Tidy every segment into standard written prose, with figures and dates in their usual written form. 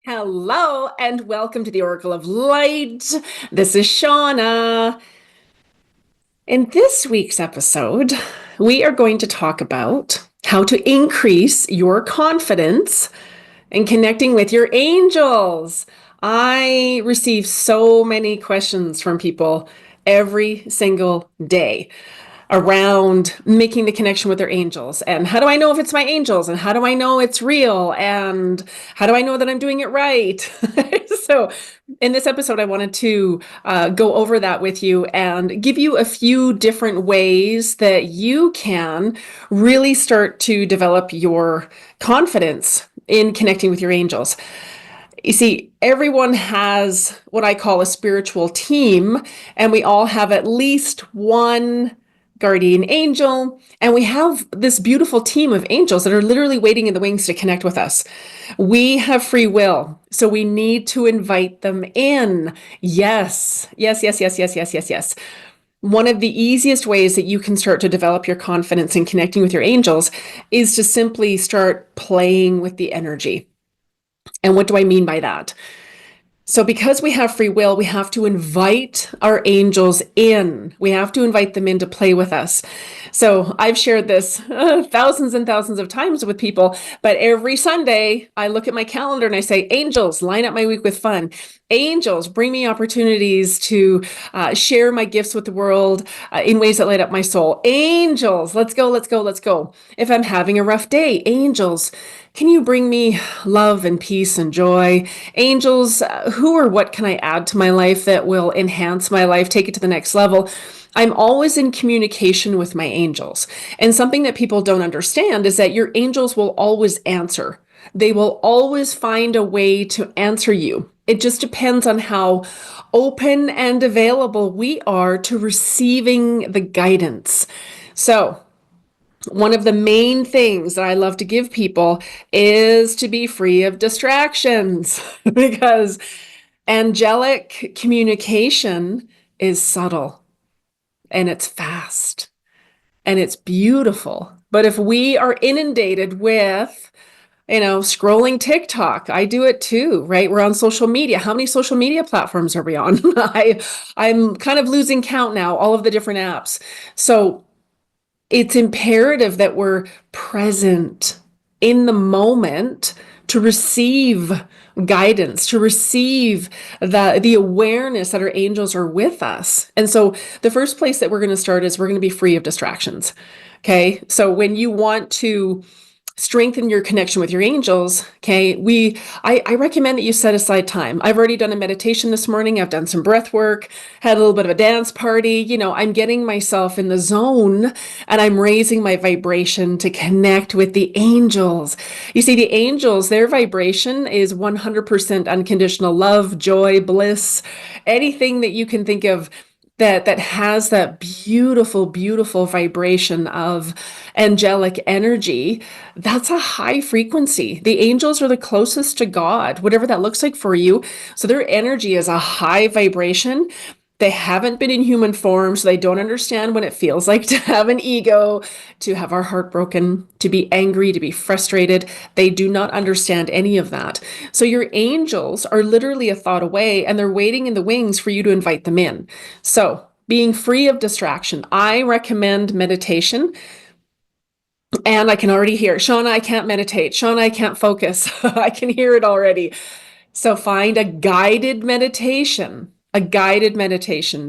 Hello and welcome to the Oracle of Light. This is Shauna. In this week's episode, we are going to talk about how to increase your confidence in connecting with your angels. I receive so many questions from people every single day around making the connection with their angels. And how do I know if it's my angels? And how do I know it's real? And how do I know that I'm doing it right? So, in this episode, I wanted to go over that with you and give you a few different ways that you can really start to develop your confidence in connecting with your angels. You see, everyone has what I call a spiritual team, and we all have at least one guardian angel, and we have this beautiful team of angels that are literally waiting in the wings to connect with us. We have free will, so we need to invite them in. Yes, yes, yes, yes, yes, yes, yes, yes. One of the easiest ways that you can start to develop your confidence in connecting with your angels is to simply start playing with the energy. And what do I mean by that? So, because we have free will, we have to invite our angels in. We have to invite them in to play with us. So, I've shared this thousands and thousands of times with people, but every Sunday I look at my calendar and I say, Angels, line up my week with fun. Angels, bring me opportunities to share my gifts with the world in ways that light up my soul. Angels, let's go, let's go, let's go. If I'm having a rough day, angels, can you bring me love and peace and joy? Angels, who or what can I add to my life that will enhance my life, take it to the next level? I'm always in communication with my angels. And something that people don't understand is that your angels will always answer. They will always find a way to answer you. It just depends on how open and available we are to receiving the guidance. So, one of the main things that I love to give people is to be free of distractions because angelic communication is subtle and it's fast and it's beautiful. But if we are inundated with, scrolling TikTok, I do it too, right? We're on social media. How many social media platforms are we on? I'm kind of losing count now, all of the different apps. So it's imperative that we're present in the moment to receive guidance, to receive the awareness that our angels are with us. And so the first place that we're going to start is we're going to be free of distractions. Okay. So when you want to strengthen your connection with your angels, okay, I recommend that you set aside time. I've already done a meditation this morning. I've done some breath work, had a little bit of a dance party. I'm getting myself in the zone and I'm raising my vibration to connect with the angels. You see, the angels, their vibration is 100% unconditional love, joy, bliss, anything that you can think of that has that beautiful, beautiful vibration of angelic energy. That's a high frequency. The angels are the closest to God, whatever that looks like for you. So their energy is a high vibration. They haven't been in human form, so they don't understand what it feels like to have an ego, to have our heart broken, to be angry, to be frustrated. They do not understand any of that. So your angels are literally a thought away, and they're waiting in the wings for you to invite them in. So being free of distraction, I recommend meditation. And I can already hear, Shauna, I can't meditate. Shauna, I can't focus. I can hear it already. So find a guided meditation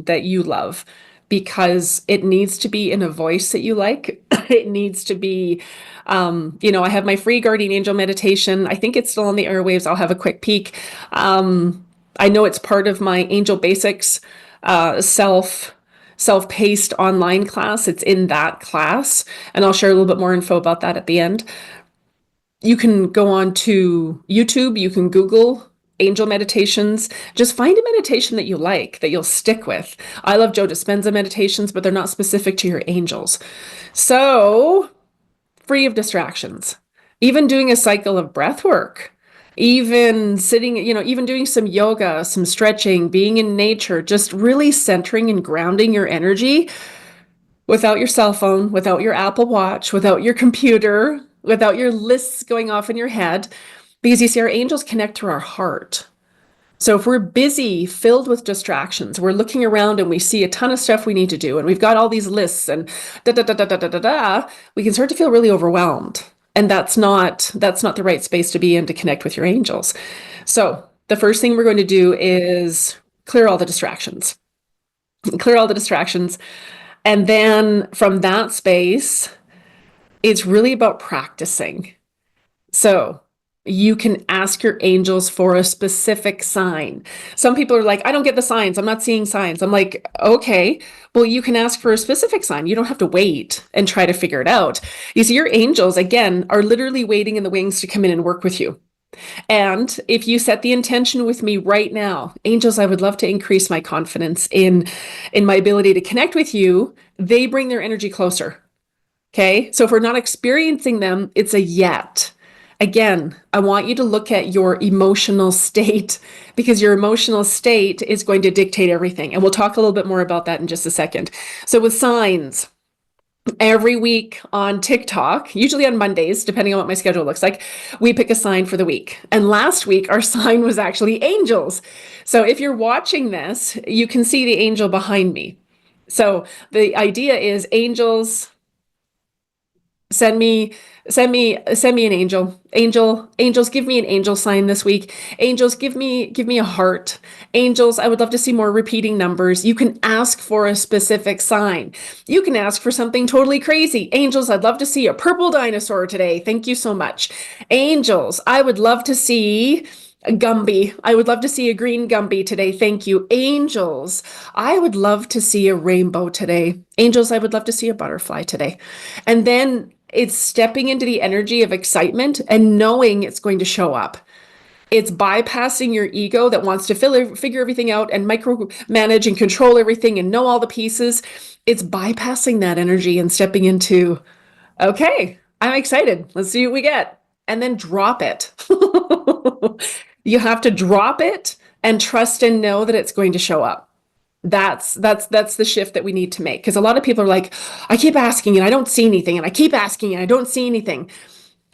that you love, because it needs to be in a voice that you like. It needs to be, I have my free guardian angel meditation. I think it's still on the airwaves. I'll have a quick peek. I know it's part of my Angel Basics self-paced online class. It's in that class, and I'll share a little bit more info about that at the end. You can go on to YouTube, you can Google angel meditations. Just find a meditation that you like, that you'll stick with. I love Joe Dispenza meditations, but they're not specific to your angels. So, free of distractions. Even doing a cycle of breath work, even sitting, even doing some yoga, some stretching, being in nature, just really centering and grounding your energy without your cell phone, without your Apple Watch, without your computer, without your lists going off in your head. Because you see, our angels connect through our heart. So if we're busy, filled with distractions, we're looking around and we see a ton of stuff we need to do, and we've got all these lists and da da da da da da da da, we can start to feel really overwhelmed. And that's not the right space to be in to connect with your angels. So the first thing we're going to do is clear all the distractions. Clear all the distractions. And then from that space, it's really about practicing. So you can ask your angels for a specific sign. Some people are like, I don't get the signs. I'm not seeing signs. I'm like, okay, well, you can ask for a specific sign. You don't have to wait and try to figure it out. You see, your angels, again, are literally waiting in the wings to come in and work with you. And if you set the intention with me right now, angels, I would love to increase my confidence in my ability to connect with you. They bring their energy closer. Okay. So if we're not experiencing them, it's a yet. Again, I want you to look at your emotional state because your emotional state is going to dictate everything. And we'll talk a little bit more about that in just a second. So with signs, every week on TikTok, usually on Mondays, depending on what my schedule looks like, we pick a sign for the week. And last week, our sign was actually angels. So if you're watching this, you can see the angel behind me. So the idea is angels send me an angels, give me an angel sign this week. Angels, give me a heart. Angels, I would love to see more repeating numbers. You can ask for a specific sign. You can ask for something totally crazy. Angels, I'd love to see a purple dinosaur today. Thank you so much. Angels, I would love to see a Gumby. I would love to see a green Gumby today. Thank you. Angels, I would love to see a rainbow today. Angels, I would love to see a butterfly today. And then it's stepping into the energy of excitement and knowing it's going to show up. It's bypassing your ego that wants to figure everything out and micromanage and control everything and know all the pieces. It's bypassing that energy and stepping into, okay, I'm excited. Let's see what we get. And then drop it. You have to drop it and trust and know that it's going to show up. That's the shift that we need to make. Because a lot of people are like, I keep asking and I don't see anything, and I keep asking and I don't see anything,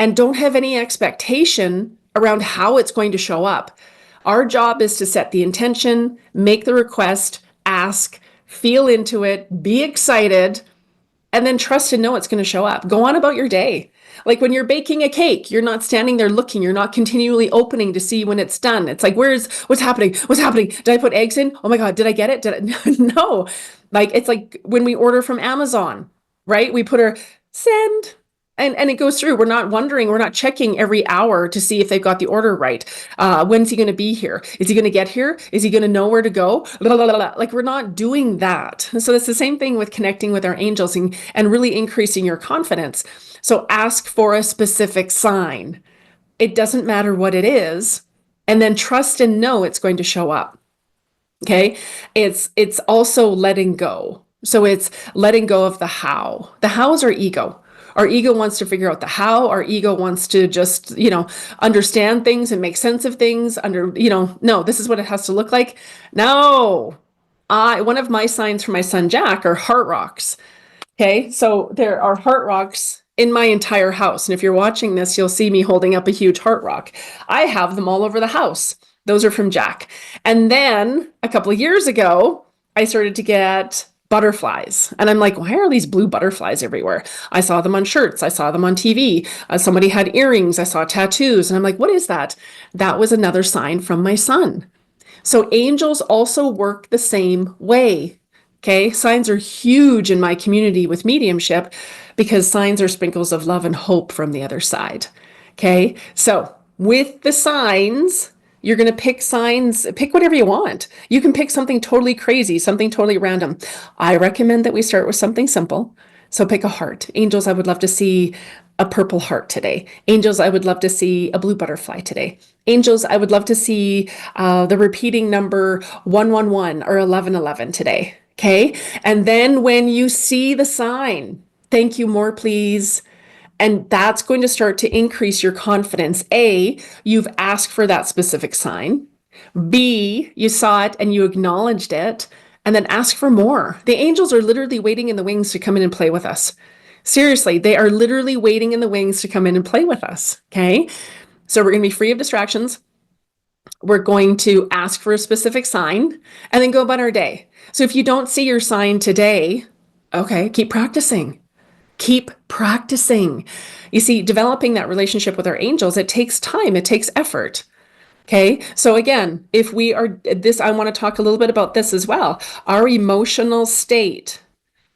and don't have any expectation around how it's going to show up. Our job is to set the intention, make the request, ask, feel into it, be excited, and then trust and know it's going to show up. Go on about your day. Like when you're baking a cake, you're not standing there looking, you're not continually opening to see when it's done. It's like, what's happening? What's happening? Did I put eggs in? Oh my God, did I get it? Did I? No. Like, it's like when we order from Amazon, right? We put our send and it goes through. We're not wondering, we're not checking every hour to see if they've got the order right. When's he going to be here? Is he going to get here? Is he going to know where to go? Blah, blah, blah, blah. Like, we're not doing that. So it's the same thing with connecting with our angels and really increasing your confidence. So ask for a specific sign. It doesn't matter what it is. And then trust and know it's going to show up. Okay. It's also letting go. So it's letting go of the how. The how is our ego. Our ego wants to figure out the how. Our ego wants to just, understand things and make sense of things no, this is what it has to look like. No, one of my signs for my son, Jack, are heart rocks. Okay. So there are heart rocks in my entire house. And if you're watching this, you'll see me holding up a huge heart rock. I have them all over the house. Those are from Jack. And then a couple of years ago, I started to get butterflies. And I'm like, why are these blue butterflies everywhere? I saw them on shirts. I saw them on TV. Somebody had earrings. I saw tattoos. And I'm like, what is that? That was another sign from my son. So angels also work the same way. Okay. Signs are huge in my community with mediumship because signs are sprinkles of love and hope from the other side. Okay. So with the signs, you're going to pick signs, pick whatever you want. You can pick something totally crazy, something totally random. I recommend that we start with something simple. So pick a heart. Angels, I would love to see a purple heart today. Angels, I would love to see a blue butterfly today. Angels, I would love to see the repeating number 111 or 1111 today. Okay. And then when you see the sign, thank you, more please. And that's going to start to increase your confidence. A, you've asked for that specific sign. B, you saw it and you acknowledged it. And then ask for more. The angels are literally waiting in the wings to come in and play with us. Seriously, they are literally waiting in the wings to come in and play with us. Okay. So we're going to be free of distractions. We're going to ask for a specific sign and then go about our day. So if you don't see your sign today, okay, keep practicing. Keep practicing. You see, developing that relationship with our angels, it takes time, it takes effort. Okay. So again, if we are this, I want to talk a little bit about this as well. Our emotional state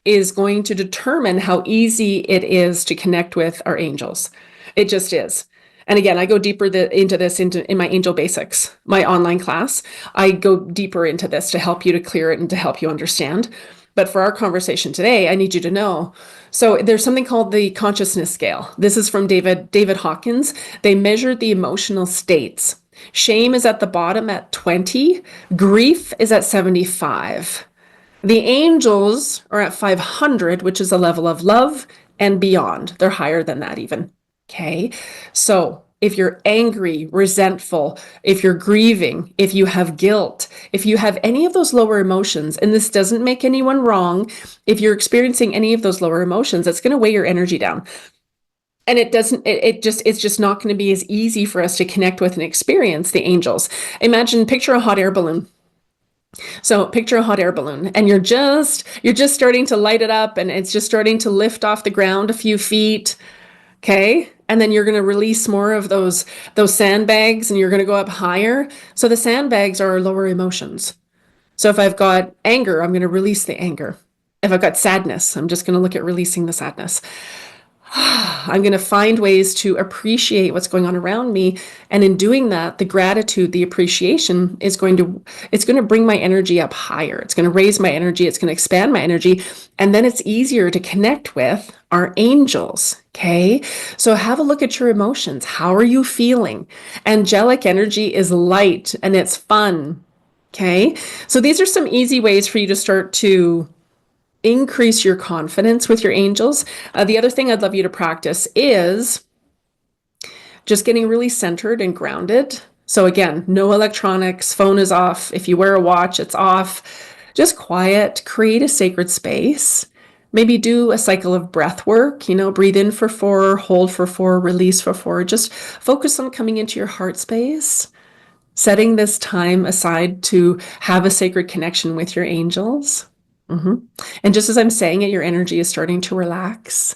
is going to determine how easy it is to connect with our angels. It just is. And again, I go deeper into this in my Angel Basics, my online class. I go deeper into this to help you to clear it and to help you understand. But for our conversation today, I need you to know. So there's something called the consciousness scale. This is from David Hawkins. They measured the emotional states. Shame is at the bottom at 20. Grief is at 75. The angels are at 500, which is a level of love and beyond. They're higher than that even. Okay. So if you're angry, resentful, if you're grieving, if you have guilt, if you have any of those lower emotions, and this doesn't make anyone wrong, if you're experiencing any of those lower emotions, it's going to weigh your energy down. And it's just not going to be as easy for us to connect with and experience the angels. Picture a hot air balloon. So picture a hot air balloon and you're just starting to light it up and it's just starting to lift off the ground a few feet. Okay. And then you're going to release more of those sandbags and you're going to go up higher. So the sandbags are lower emotions. So if I've got anger, I'm going to release the anger. If I've got sadness, I'm just going to look at releasing the sadness. I'm going to find ways to appreciate what's going on around me. And in doing that, the gratitude, the appreciation it's going to bring my energy up higher. It's going to raise my energy. It's going to expand my energy. And then it's easier to connect with our angels. Okay. So have a look at your emotions. How are you feeling? Angelic energy is light and it's fun. Okay. So these are some easy ways for you to start to increase your confidence with your angels. The other thing I'd love you to practice is just getting really centered and grounded. So again, no electronics, phone is off. If you wear a watch, it's off. Just quiet, create a sacred space. Maybe do a cycle of breath work, breathe in for 4, hold for 4, release for 4. Just focus on coming into your heart space, setting this time aside to have a sacred connection with your angels. And just as I'm saying it, your energy is starting to relax.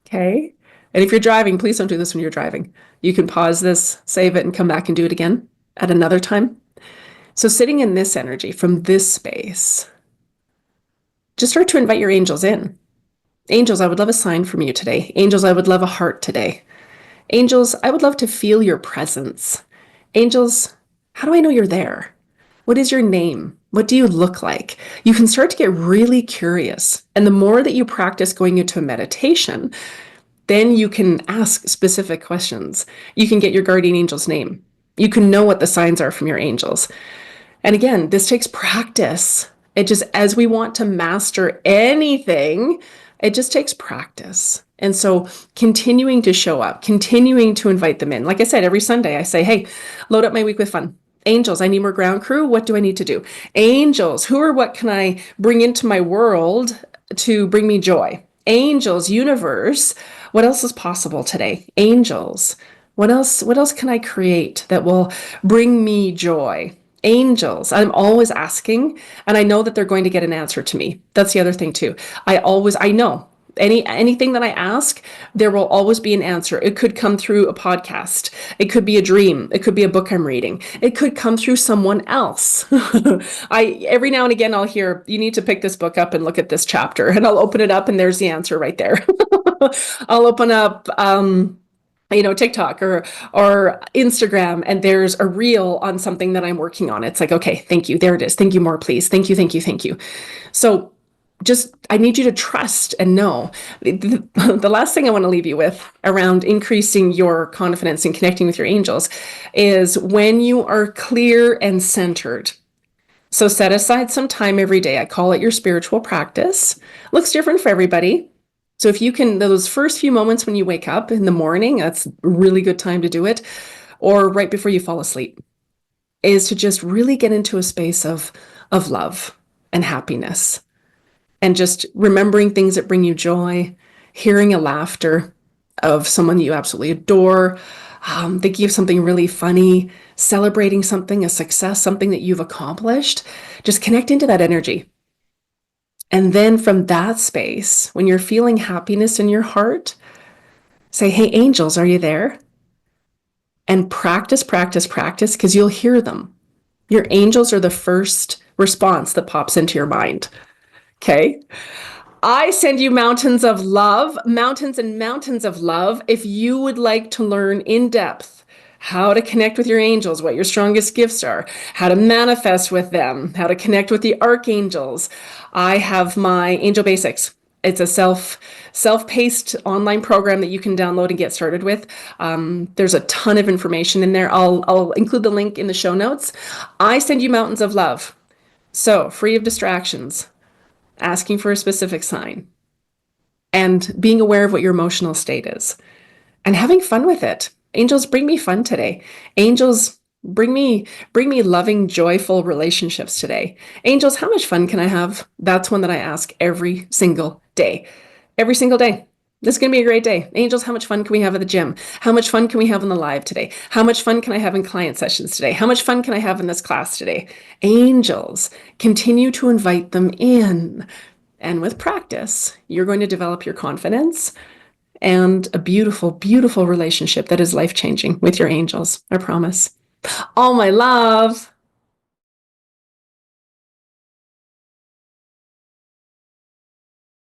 Okay. And if you're driving, please don't do this when you're driving. You can pause this, save it, and come back and do it again at another time. So sitting in this energy from this space, just start to invite your angels in. Angels, I would love a sign from you today. Angels, I would love a heart today. Angels, I would love to feel your presence. Angels, how do I know you're there? What is your name? What do you look like? You can start to get really curious. And the more that you practice going into a meditation, then you can ask specific questions. You can get your guardian angel's name. You can know what the signs are from your angels. And again, this takes practice. It just, as we want to master anything, it just takes practice. And so continuing to show up, continuing to invite them in. Like I said, every Sunday I say, hey, load up my week with fun. Angels, I need more ground crew. What do I need to do? Angels, who or what can I bring into my world to bring me joy? Angels, universe, what else is possible today? Angels, what else can I create that will bring me joy? Angels, I'm always asking, and I know that they're going to get an answer to me. That's the other thing too. I know anything that I ask, there will always be an answer. It could come through a podcast. It could be a dream. It could be a book I'm reading. It could come through someone else. Every now and again, I'll hear, you need to pick this book up and look at this chapter, and I'll open it up and there's the answer right there. I'll open up, TikTok or Instagram, and there's a reel on something that I'm working on. It's like, okay, thank you. There it is. Thank you more, please. Thank you, thank you, thank you. So I need you to trust and know. The last thing I want to leave you with around increasing your confidence and connecting with your angels is when you are clear and centered. So set aside some time every day. I call it your spiritual practice. Looks different for everybody. So if you can, those first few moments when you wake up in the morning, that's a really good time to do it, or right before you fall asleep, is to just really get into a space of love and happiness. And just remembering things that bring you joy, hearing a laughter of someone you absolutely adore, thinking of something really funny, celebrating something, a success, something that you've accomplished. Just connect into that energy. And then from that space, when you're feeling happiness in your heart, say, hey, angels, are you there? And practice, practice, practice, because you'll hear them. Your angels are the first response that pops into your mind. Okay. I send you mountains of love, mountains and mountains of love. If you would like to learn in depth how to connect with your angels, what your strongest gifts are, how to manifest with them, how to connect with the archangels, I have my Angel Basics. It's a self-paced online program that you can download and get started with. There's a ton of information in there. I'll include the link in the show notes. I send you mountains of love. So free of distractions, asking for a specific sign, and being aware of what your emotional state is and having fun with it. Angels, bring me fun today. Angels, bring me loving, joyful relationships today. Angels, how much fun can I have? That's one that I ask every single day. Every single day. This is going to be a great day. Angels, how much fun can we have at the gym? How much fun can we have in the live today? How much fun can I have in client sessions today? How much fun can I have in this class today? Angels, continue to invite them in. And with practice, you're going to develop your confidence and a beautiful, beautiful relationship that is life-changing with your angels. I promise. All my love.